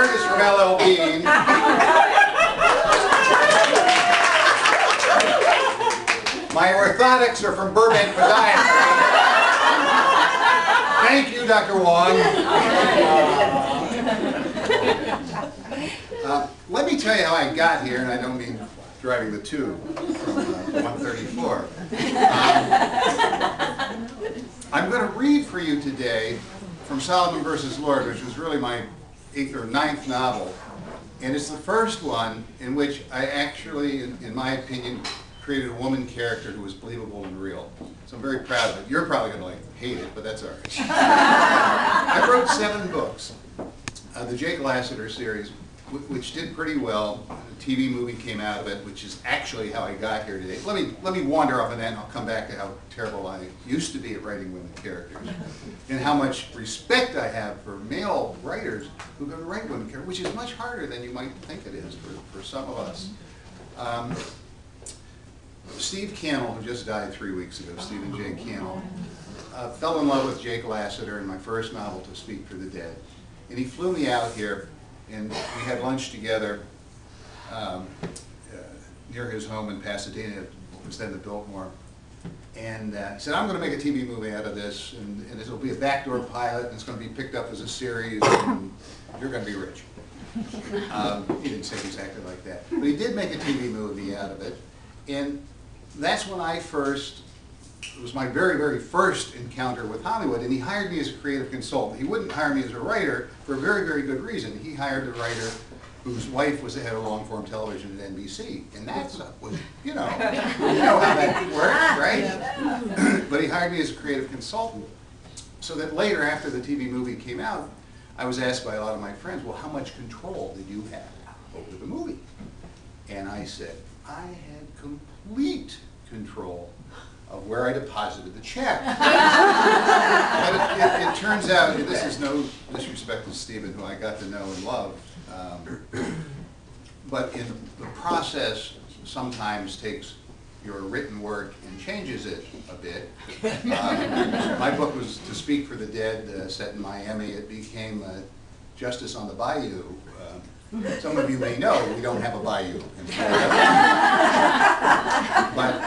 shirt is from Levine. My orthotics are from Burbank Podiatry. Thank you, Dr. Wong. Let me tell you how I got here, and I don't mean driving the tube from 134. I'm going to read for you today from Solomon versus Lord, which was really my 8th or 9th novel. And it's the first one in which I actually, in my opinion, created a woman character who was believable and real. So I'm very proud of it. You're probably going to hate it, but that's all right. I wrote 7 books. The Jake Lasseter series, which did pretty well. A TV movie came out of it, which is actually how I got here today. Let me wander off of that, and I'll come back to how terrible I used to be at writing women characters, and how much respect I have for male writers who can write women characters, which is much harder than you might think it is for some of us. Steve Cannell, who just died 3 weeks ago, Stephen J. Cannell, fell in love with Jake Lasseter in my first novel, To Speak for the Dead. And he flew me out here, and we had lunch together near his home in Pasadena. It was then the Biltmore. And he said, I'm going to make a TV movie out of this, and it'll be a backdoor pilot, and it's going to be picked up as a series, and you're going to be rich. He didn't say exactly like that. But he did make a TV movie out of it. And that's when I first, it was my very, very first encounter with Hollywood, and he hired me as a creative consultant. He wouldn't hire me as a writer for a very, very good reason. He hired a writer whose wife was the head of long-form television at NBC, and that's, you know how that works, right? But he hired me as a creative consultant, so that later, after the TV movie came out, I was asked by a lot of my friends, well, how much control did you have over the movie? And I said, I had complete control of where I deposited the check. But it turns out, this is no disrespect to Stephen, who I got to know and love, but in the process sometimes takes your written work and changes it a bit. My book was To Speak for the Dead, set in Miami. It became Justice on the Bayou. Some of you may know we don't have a bayou in Florida. But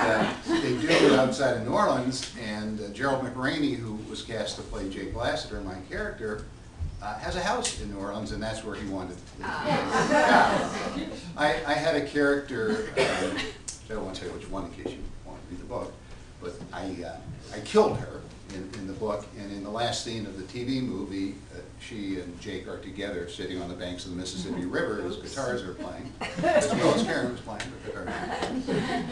they do outside of New Orleans, and Gerald McRaney, who was cast to play Jake Lasseter, my character, has a house in New Orleans, and that's where he wanted to live. I had a character, I don't want to tell you which one in case you want to read the book, but I killed her in the book, and in the last scene of the TV movie, she and Jake are together sitting on the banks of the Mississippi River as guitars are playing. As well as Karen was playing, but guitars were playing.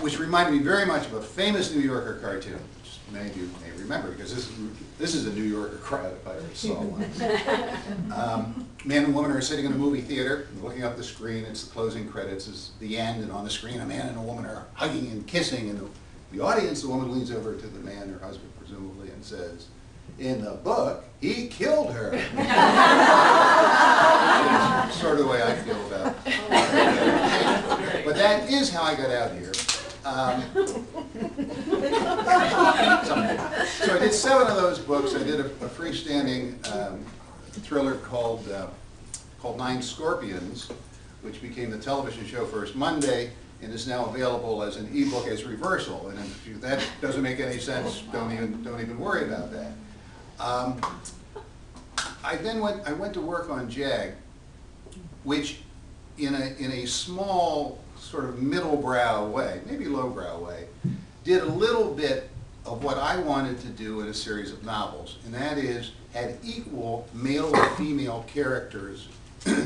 Which reminded me very much of a famous New Yorker cartoon, which many of you may remember, because this is a New Yorker crowd if I ever saw one. Man and woman are sitting in a movie theater, looking up the screen. It's the closing credits, it's the end, and on the screen a man and a woman are hugging and kissing, and the audience, the woman leans over to the man, her husband presumably, and says, in the book, he killed her. It's sort of the way I feel about it. But that is how I got out here. So I did 7 of those books. I did a freestanding thriller called 9 Scorpions, which became the television show First Monday, and is now available as an ebook as Reversal. And if that doesn't make any sense, don't even worry about that. I went to work on JAG, which in a small sort of middle-brow way, maybe low-brow way, did a little bit of what I wanted to do in a series of novels, and that is had equal male and female characters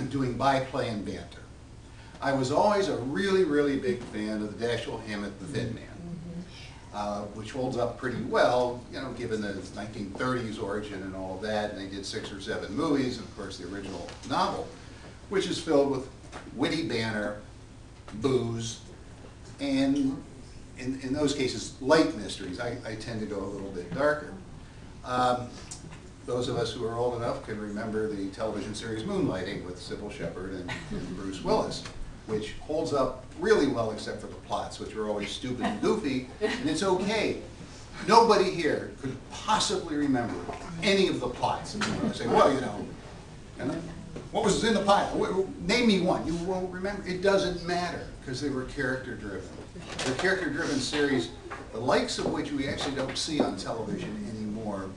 doing byplay and banter. I was always a really, really big fan of the Dashiell Hammett, The Thin Man, which holds up pretty well, you know, given the 1930s origin and all of that, and they did 6 or 7 movies, and of course the original novel, which is filled with witty banter, booze, and in those cases, light mysteries. I tend to go a little bit darker. Those of us who are old enough can remember the television series Moonlighting with Sybil Shepherd and Bruce Willis, which holds up really well except for the plots, which are always stupid and goofy, and it's okay. Nobody here could possibly remember any of the plots. And you say, well, you know, what was in the pile? Name me one. You won't remember. It doesn't matter, because they were character-driven. They're character-driven series, the likes of which we actually don't see on television anymore.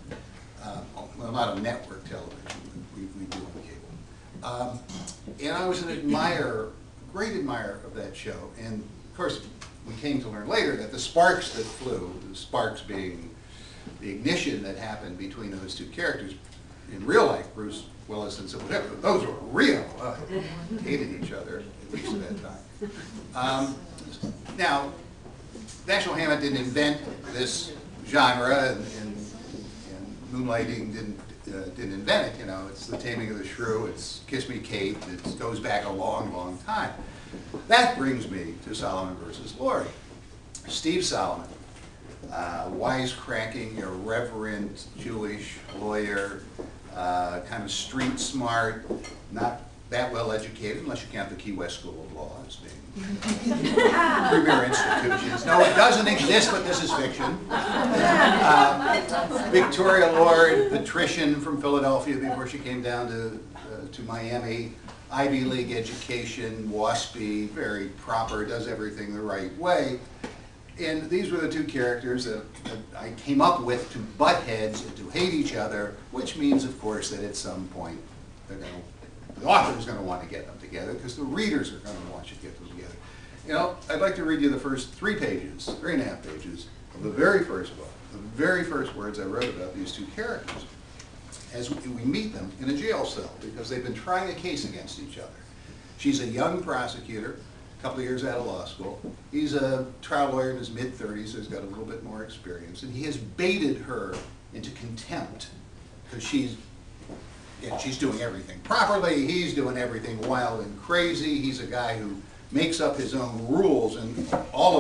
Well, not on network television, we do on cable. And I was an admirer, great admirer of that show. And of course, we came to learn later that the sparks that flew, the sparks being the ignition that happened between those two characters, in real life, Bruce Willis and Sybil Shepherd, those were real. Hated each other, at least at that time. Now, Dashiell Hammett didn't invent this genre, and Moonlighting didn't invent it. You know, it's The Taming of the Shrew, it's Kiss Me Kate, it goes back a long, long time. That brings me to Solomon versus Laurie. Steve Solomon, wisecracking, irreverent Jewish lawyer, kind of street smart, not that well educated, unless you count the Key West School of Law as being premier institutions. No, it doesn't exist, but this is fiction. Victoria Lord, patrician from Philadelphia before she came down to Miami. Ivy League education, waspy, very proper, does everything the right way. And these were the two characters that I came up with to butt heads and to hate each other, which means, of course, that at some point the author is going to want to get them together because the readers are going to want you to get them together. You know, I'd like to read you the first 3 pages, 3.5 pages of the very first book, the very first words I wrote about these two characters, as we meet them in a jail cell because they've been trying a case against each other. She's a young prosecutor, a couple of years out of law school. He's a trial lawyer in his mid-30s, so he's got a little bit more experience, and he has baited her into contempt because she's doing everything properly, he's doing everything wild and crazy, he's a guy who makes up his own rules, and all